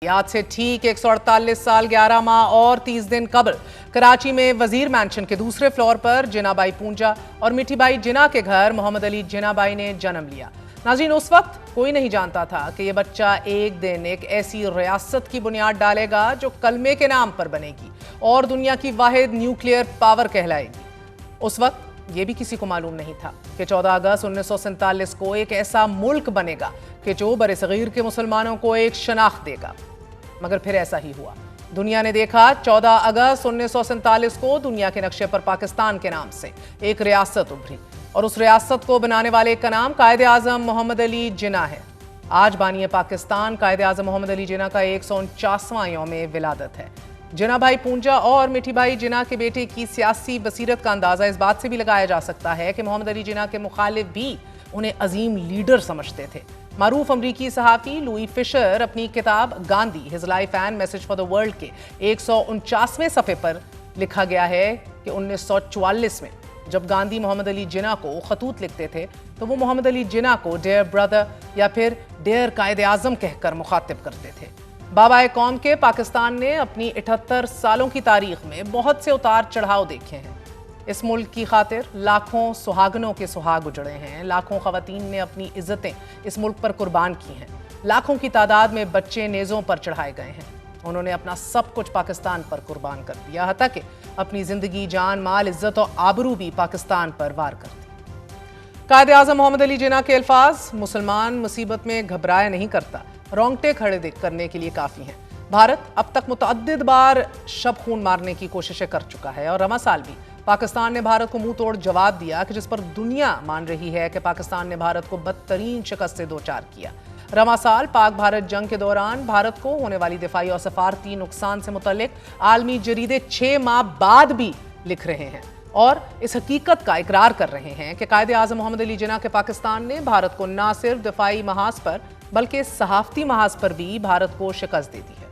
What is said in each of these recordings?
आज से ठीक 148 साल 11 माह और 30 दिन कबल कराची में वजीर मैंशन के दूसरे फ्लोर पर जिना बाई पूंजा और मिठी बाई जिना के घर मोहम्मद अली जिना बाई ने जन्म लिया। नाज़रीन, उस वक्त कोई नहीं जानता था कि यह बच्चा एक दिन एक ऐसी रियासत की बुनियाद डालेगा जो कलमे के नाम पर बनेगी और दुनिया की वाहिद न्यूक्लियर पावर कहलाएगी। उस वक्त ये भी किसी को मालूम नहीं था कि 14 अगस्त 1947 को एक ऐसा मुल्क बनेगा कि जो बरसगीर के मुसलमानों को एक शनाख्त देगा। मगर फिर ऐसा ही हुआ। दुनिया ने देखा 14 अगस्त 1947 को दुनिया के नक्शे पर पाकिस्तान के नाम से एक रियासत उभरी और उस रियासत को बनाने वाले का नाम कायदे आजम मोहम्मद अली जिना है। आज बानी पाकिस्तान कायदे आजम मोहम्मद अली जिना का 149वां यौम विलादत है। जिना भाई पूंजा और मिठी भाई जिना के बेटे की सियासी बसीरत का अंदाजा इस बात से भी लगाया जा सकता है कि मोहम्मद अली जिना के मुखालिफ भी उन्हें अजीम लीडर समझते थे। मारूफ अमरीकी सहाफ़ी लुई फिशर अपनी किताब Gandhi his life and message for the world के 149वें सफ़े पर लिखा गया है कि 1944 में जब गांधी मोहम्मद अली जिना को खतूत लिखते थे तो वो मोहम्मद अली जिना को डियर ब्रदर या फिर डियर कायदे आज़म कहकर मुखातिब करते थे। बाबा कौम के पाकिस्तान ने अपनी 78 सालों की तारीख में बहुत से उतार चढ़ाव देखे हैं। इस मुल्क की खातिर लाखों सुहागनों के सुहाग उजड़े हैं, लाखों खवातीन ने अपनी इज्जतें इस मुल्क पर कुर्बान की हैं, लाखों की तादाद में बच्चे नेज़ों पर चढ़ाए गए हैं। उन्होंने अपना सब कुछ पाकिस्तान पर कुर्बान कर दिया, हत्ता कि अपनी जिंदगी, जान, माल, इज्जत और आबरू भी पाकिस्तान पर वार कर दी। कायदे आज़म मोहम्मद अली जिना के अल्फाज मुसलमान मुसीबत में घबराया नहीं करता, रोंगटे खड़े करने के लिए काफ़ी हैं। भारत अब तक मुतअद्दिद बार शब खून मारने की कोशिशें कर चुका है और रवा साल भी पाकिस्तान ने भारत को मुंह तोड़ जवाब दिया कि जिस पर दुनिया मान रही है कि पाकिस्तान ने भारत को बदतरीन शिकस्त से दो चार किया। रवा साल पाक भारत जंग के दौरान भारत को होने वाली दिफाई और सफारती नुकसान से मुतल्लिक आलमी जरीदे 6 माह बाद भी लिख रहे हैं और इस हकीकत का इकरार कर रहे हैं कि कायदे आज़म मोहम्मद अली जिना के पाकिस्तान ने भारत को न सिर्फ दिफाई महाज पर बल्कि सहाफती महाज पर भी भारत को शिकस्त दे दी है।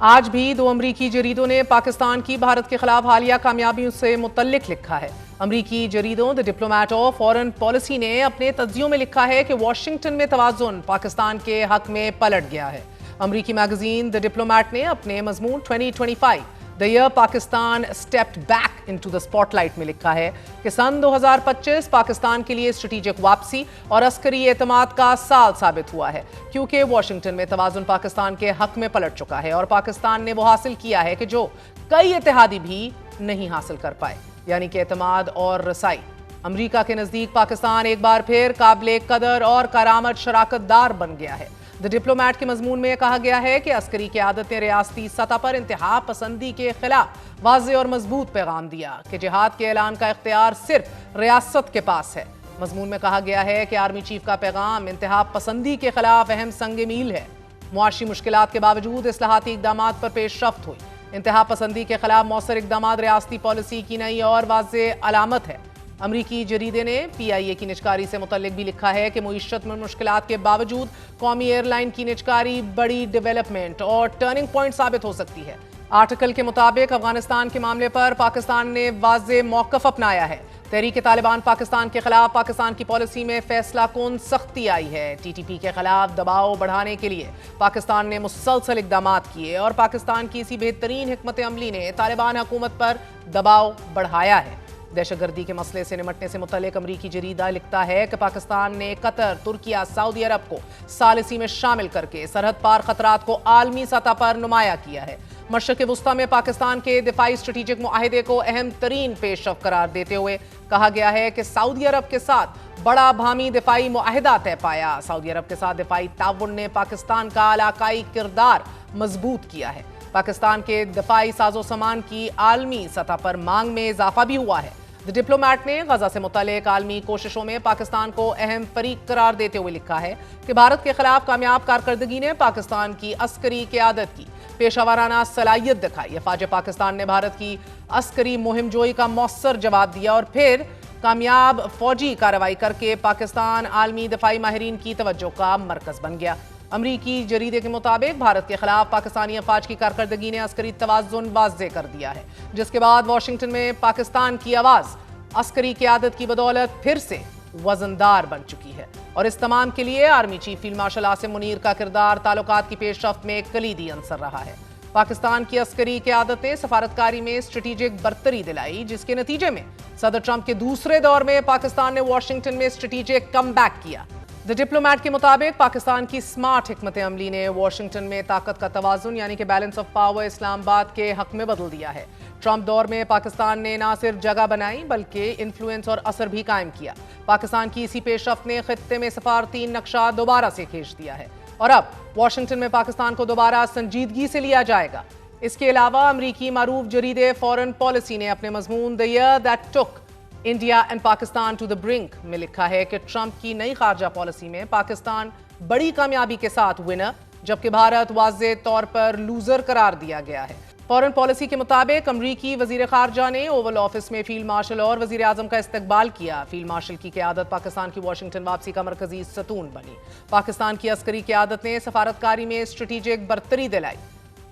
आज भी 2 अमरीकी जरीदों ने पाकिस्तान की भारत के खिलाफ हालिया कामयाबियों से मुतल्लिक लिखा है। अमरीकी जरीदों the Diplomat of Foreign Policy ने अपने तज्जियों में लिखा है कि वाशिंगटन में तवाज़ुन पाकिस्तान के हक में पलट गया है। अमरीकी मैगजीन द डिप्लोमेट ने अपने मजमून 2025 the year Pakistan stepped back into the spotlight में लिखा है कि सन 2025 पाकिस्तान के लिए स्ट्रेटेजिक वापसी और अस्करी एतमाद का साल साबित हुआ है, क्योंकि वाशिंगटन में तवाज़ुन पाकिस्तान के हक में पलट चुका है और पाकिस्तान ने वो हासिल किया है कि जो कई इत्तेहादी भी नहीं हासिल कर पाए, यानी कि एतमाद और रसाई। अमरीका के नज़दीक पाकिस्तान एक बार फिर काबिल कदर और करामत शराकतदार बन गया है। द डिप्लोमेट के मजमून में कहा गया है कि अस्करी क़यादत ने रियासती सतह पर इंतहा पसंदी के खिलाफ वाज़ेह और मजबूत पैगाम दिया कि जिहाद के ऐलान का इख्तियार सिर्फ रियासत के पास है। मजमून में कहा गया है कि आर्मी चीफ का पैगाम इंतहा पसंदी के खिलाफ अहम संग मील है। मुआशी मुश्किलात के बावजूद इस्लाहाती इक़दामात पर पेशरफ्त हुई। इंतहा पसंदी के खिलाफ मौसर इक़दामात रियासती पॉलिसी की नई और वाज़ेह अलामत है। अमरीकी जरीदे ने PIA की निजकारी से मुतल्लिक भी लिखा है कि मुईशत में मुश्किलात के बावजूद कौमी एयरलाइन की निजकारी बड़ी डेवलपमेंट और टर्निंग पॉइंट साबित हो सकती है। आर्टिकल के मुताबिक अफगानिस्तान के मामले पर पाकिस्तान ने वाज़ेह मौक़िफ़ अपनाया है। तहरीक तालिबान पाकिस्तान के खिलाफ पाकिस्तान की पॉलिसी में फैसला कौन सख्ती आई है। TTP के खिलाफ दबाव बढ़ाने के लिए पाकिस्तान ने मुसलसल इक़दामात किए और पाकिस्तान की इसी बेहतरीन हिकमत अमली ने तालिबान हुकूमत पर दबाव बढ़ाया है। दहशतगर्दी के मसले से निमटने से मुतल्लिक अमरीकी जरीदा लिखता है कि पाकिस्तान ने कतर, तुर्किया, सऊदी अरब को सालिसी में शामिल करके सरहद पार खतरात को आलमी सतह पर नुमाया किया है। मशरक़ वुस्ता में पाकिस्तान के दिफाई स्ट्रेटेजिक मुआहिदे को अहम तरीन पेशरफ्त करार देते हुए कहा गया है कि सऊदी अरब के साथ बड़ा भामी दिफाई मुआहिदा तय पाया। सऊदी अरब के साथ दिफाई ताउन ने पाकिस्तान का इलाकाई किरदार मजबूत किया है। पाकिस्तान के दिफाई साजो सामान की आलमी सतह पर मांग में इजाफा भी हुआ है। द डिप्लोमेट ने गजा से मुतल्लिक आलमी कोशिशों में पाकिस्तान को अहम फरीक करार देते हुए लिखा है कि भारत के खिलाफ कामयाब कारकर्दगी ने पाकिस्तान की अस्करी क़यादत की पेशावराना सलाहियत दिखाई। अफवाज पाकिस्तान ने भारत की अस्करी मुहिम जोई का मौसर जवाब दिया और फिर कामयाब फौजी कार्रवाई करके पाकिस्तान आलमी दफाई माहिरीन की तवज्जो का मरकज़ बन गया। अमरीकी जरीदे के मुताबिक भारत के खिलाफ पाकिस्तानी अफवाज की कारकर्दगी ने अस्करी तवाज़ुन वाज़ेह कर दिया है, जिसके बाद वाशिंगटन में पाकिस्तान की आवाज़ अस्करी क़यादत की बदौलत फिर से वजनदार बन चुकी है और इस तमाम के लिए army chief field marshal Asim Munir का किरदार ताल्लुकात की पेशरफ्त में कलीदी अंसर रहा है। पाकिस्तान की अस्करी क़यादत ने सफारतकारी में स्ट्रेटेजिक बरतरी दिलाई, जिसके नतीजे में सदर ट्रंप के दूसरे दौर में पाकिस्तान ने वाशिंगटन में स्ट्रेटेजिक कमबैक किया। द डिप्लोमैट के मुताबिक पाकिस्तान की स्मार्ट हिकमत अमली ने वाशिंगटन में ताकत का तवाजुन यानी कि बैलेंस ऑफ पावर इस्लामाबाद के हक में बदल दिया है। ट्रंप दौर में पाकिस्तान ने न सिर्फ जगह बनाई बल्कि इन्फ्लुएंस और असर भी कायम किया। पाकिस्तान की इसी पेशरफ्त ने खित्ते में सफारती नक्शा दोबारा से खींच दिया है और अब वाशिंगटन में पाकिस्तान को दोबारा संजीदगी से लिया जाएगा। इसके अलावा अमरीकी मारूफ जरीदे फॉरेन पॉलिसी ने अपने मजमून the year that took India and Pakistan to the brink में लिखा है कि ट्रंप की नई खारजा पॉलिसी में पाकिस्तान बड़ी कामयाबी के साथ विनर जबकि भारत वाज़ेह तौर पर लूजर करार दिया गया है। फॉरेन पॉलिसी के मुताबिक अमरीकी वजीर खारजा ने ओवल ऑफिस में फील्ड मार्शल और वजीर आजम का इस्तकबाल किया। फील्ड मार्शल की क़यादत पाकिस्तान की वाशिंगटन वापसी का मरकजी सतून बनी। पाकिस्तान की अस्करी क़यादत ने सफारतकारी में स्ट्रेटेजिक बरतरी दिलाई।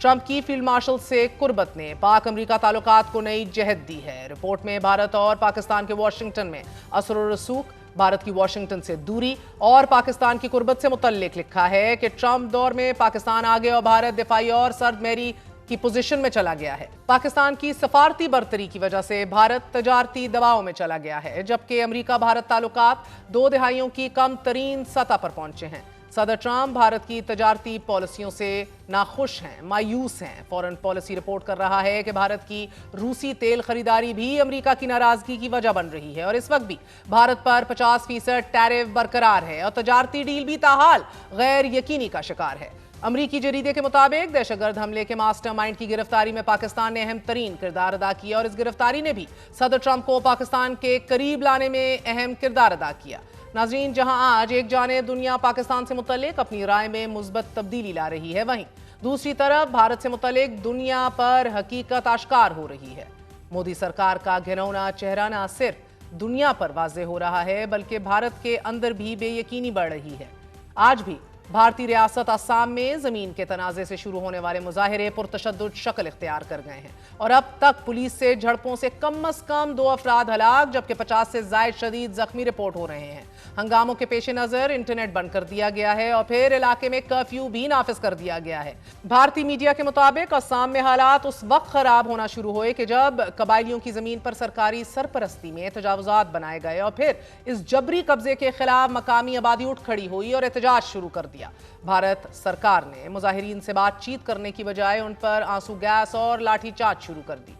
ट्रंप की फील्ड मार्शल से कुर्बत ने पाक अमरीका ताल्लुकात को नई जहद दी है। रिपोर्ट में भारत और पाकिस्तान के वाशिंगटन में असर और रसूख, भारत की वाशिंगटन से दूरी और पाकिस्तान की कुर्बत से मुतल्लिक लिखा है कि ट्रंप दौर में पाकिस्तान आगे और भारत दिफाई और सर्द मेरी की पोजीशन में चला गया है। पाकिस्तान की सफारती बरतरी की वजह से भारत तजारती दबाव में चला गया है, जबकि अमरीका भारत ताल्लुकात 2 दहाइयों की कम तरीन सतह पर पहुंचे हैं। सदर ट्रंप भारत की तजारती पॉलिसियों से नाखुश हैं, मायूस हैं। फॉरेन पॉलिसी रिपोर्ट कर रहा है कि भारत की रूसी तेल खरीदारी भी अमेरिका की नाराजगी की वजह बन रही है और इस वक्त भी भारत पर 50% टैरिफ बरकरार है और तजारती डील भी ताहाल गैर यकीनी का शिकार है। अमरीकी जरीदे के मुताबिक दहशतगर्द हमले के मास्टरमाइंड की गिरफ्तारी में पाकिस्तान ने अहम तरीन किरदार अदा किया और इस गिरफ्तारी ने भी सदर ट्रंप को पाकिस्तान के करीब लाने में अहम किरदार अदा किया। नाज़रीन, जहां आज एक जानिब दुनिया पाकिस्तान से मुतल्लिक अपनी राय में मुस्बत तब्दीली ला रही है, वहीं दूसरी तरफ भारत से मुतल्लिक दुनिया पर हकीकत आश्कार हो रही है। मोदी सरकार का घिनौना चेहरा न सिर्फ दुनिया पर वाज़ेह हो रहा है बल्कि भारत के अंदर भी बेयकीनी बढ़ रही है। आज भी भारतीय रियासत असम में जमीन के तनाजे से शुरू होने वाले मुजाहिरे पुरतशद्दुद शक्ल इख्तियार कर गए हैं और अब तक पुलिस से झड़पों से कम अज कम 2 अफराद हलाक जबकि 50 से ज्यादा शदीद जख्मी रिपोर्ट हो रहे हैं। हंगामों के पेश नजर इंटरनेट बंद कर दिया गया है और फिर इलाके में कर्फ्यू भी नाफिज कर दिया गया है। भारतीय मीडिया के मुताबिक असम में हालात उस वक्त खराब होना शुरू हुए कि जब कबायलियों की जमीन पर सरकारी सरपरस्ती में तजावुजात बनाए गए और फिर इस जबरी कब्जे के खिलाफ मकामी आबादी उठ खड़ी हुई और एहतजाज शुरू कर दिया। भारत सरकार ने मुजाहिरीन से बातचीत करने की बजाय उन पर आंसू गैस और लाठीचार्ज शुरू कर दी।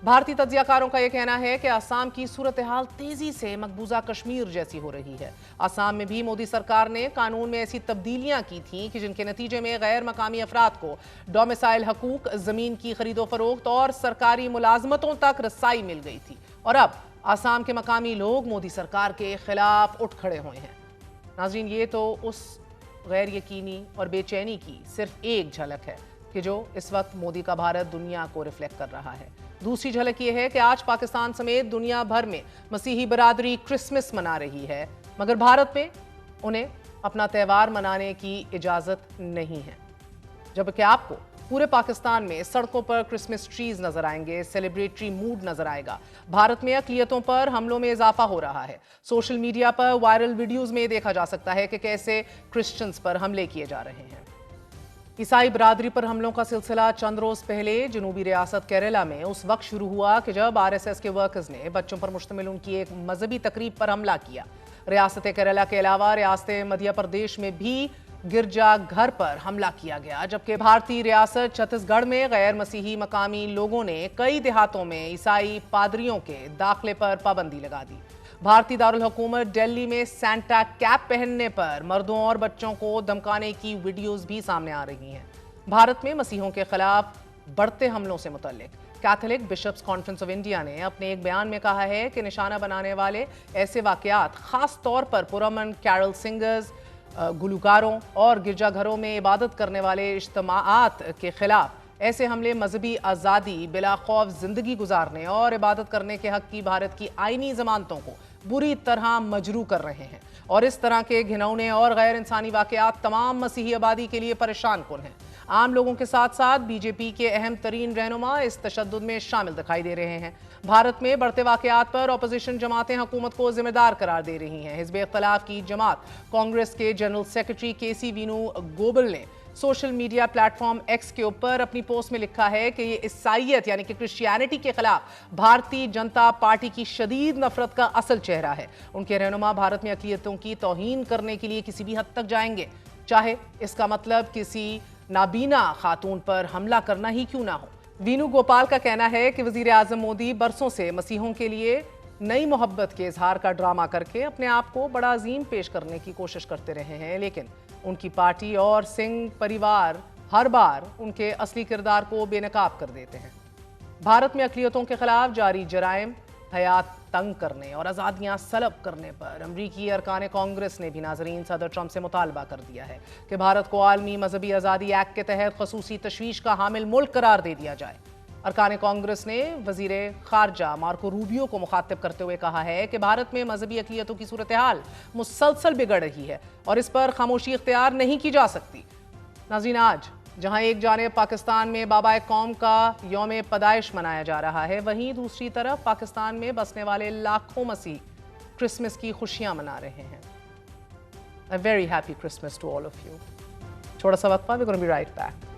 भारतीय तज्जियाकारों का यह कहना है कि असम की सूरत हाल तेजी से मकबूजा कश्मीर जैसी हो रही है। असम में भी मोदी सरकार ने कानून में ऐसी तब्दीलियां की थीं कि जिनके नतीजे में गैर मकामी अफराद को डोमिसाइल हकूक, जमीन की खरीदो फरोख्त और सरकारी मुलाजमतों तक रसाई मिल गई थी और अब असम के मकामी लोग मोदी सरकार के खिलाफ उठ खड़े हुए हैं। नाज़रीन, ये तो उस गैर यकीनी और बेचैनी की सिर्फ एक झलक है कि जो इस वक्त मोदी का भारत दुनिया को रिफ्लेक्ट कर रहा है। दूसरी झलक ये है कि आज पाकिस्तान समेत दुनिया भर में मसीही बरादरी क्रिसमस मना रही है, मगर भारत में उन्हें अपना त्यौहार मनाने की इजाज़त नहीं है। जबकि आपको पूरे पाकिस्तान में सड़कों पर क्रिसमस ट्रीज नजर आएंगे, सेलिब्रेटरी मूड नजर आएगा। भारत में अक़लियतों पर हमलों में इजाफा हो रहा है। सोशल मीडिया पर वायरल वीडियोस में देखा जा सकता है कि कैसे क्रिश्चियंस पर हमले किए जा रहे हैं। ईसाई बरादरी पर हमलों का सिलसिला चंद रोज पहले जनूबी रियासत केरला में उस वक्त शुरू हुआ कि जब आरएसएस के वर्कर्स ने बच्चों पर मुश्तमिल उनकी एक मजहबी तकरीब पर हमला किया। रियासत केरला के अलावा रियासत मध्य प्रदेश में भी गिरजा घर पर हमला किया गया, जबकि भारतीय रियासत छत्तीसगढ़ में गैर मसीही मकामी लोगों ने कई देहातों में ईसाई पादरियों के दाखिले पर पाबंदी लगा दी। भारतीय दारुल हुकूमत दिल्ली में सैंटा कैप पहनने पर मर्दों और बच्चों को धमकाने की वीडियोस भी सामने आ रही हैं। भारत में मसीहों के खिलाफ बढ़ते हमलों से मुतल्लिक Catholic Bishops Conference of India ने अपने एक बयान में कहा है कि निशाना बनाने वाले ऐसे वाकयात खास तौर पर पुरअमन कैरल सिंगर्स, गुलकारों और गिरजाघरों में इबादत करने वाले इज्तिमाआत के खिलाफ ऐसे हमले मजहबी आज़ादी, बिला खौफ जिंदगी गुजारने और इबादत करने के हक की भारत की आईनी जमानतों को बुरी तरह मजरू कर रहे हैं और इस तरह के घिनौने और गैर इंसानी वाकयात तमाम मसीही आबादी के लिए परेशान कुन हैं। عام لوگوں کے ساتھ ساتھ بی جے پی کے اہم ترین رہنما اس تشدد میں شامل دکھائی دے رہے ہیں۔ بھارت میں بڑھتے واقعات پر اپوزیشن جماعتیں حکومت کو ذمہ دار قرار دے رہی ہیں۔ حزب اختلاف کی جماعت کانگریس کے جنرل سیکرٹری کے سی وینو گوبل نے social media plate form x کے اوپر اپنی پوسٹ میں لکھا ہے کہ یہ عیسائیت یعنی کہ کرسچینٹی کے خلاف بھارتی جنتا پارٹی کی شدید نفرت کا اصل چہرہ ہے۔ ان کے رہنما بھارت میں اقلیتوں کی توہین کرنے کے لیے کسی بھی حد تک جائیں گے، چاہے اس کا مطلب کسی نابینا خاتون پر حملہ کرنا ہی کیوں نہ ہو۔ وینو گوپال کا کہنا ہے کہ وزیر اعظم مودی برسوں سے مسیحیوں کے لیے نئی محبت کے اظہار کا ڈرامہ کر کے اپنے آپ کو بڑا عظیم پیش کرنے کی کوشش کرتے رہے ہیں، لیکن ان کی پارٹی اور سنگھ پریوار ہر بار ان کے اصلی کردار کو بے نقاب کر دیتے ہیں۔ بھارت میں اقلیتوں کے خلاف جاری جرائم، حیات تنگ کرنے اور آزادیاں سلب کرنے پر امریکی ارکان کانگریس نے بھی ناظرین صدر ٹرمپ سے مطالبہ کر دیا ہے کہ بھارت کو عالمی مذہبی آزادی ایکٹ کے تحت خصوصی تشویش کا حامل ملک قرار دے دیا جائے۔ ارکان کانگریس نے وزیر خارجہ مارکو روبیو کو مخاطب کرتے ہوئے کہا ہے کہ بھارت میں مذہبی اقلیتوں کی صورتحال مسلسل بگڑ رہی ہے اور اس پر خاموشی اختیار نہیں کی جا سکتی۔ ناظرین، آج جہاں ایک جانب پاکستان میں بابائے قوم کا یوم پیدائش منایا جا رہا ہے، وہیں دوسری طرف پاکستان میں بسنے والے لاکھوں مسیح کرسمس کی خوشیاں منا رہے ہیں۔ A very happy Christmas to all of you. چھوڑا سا وقفہ، we're going to be right back.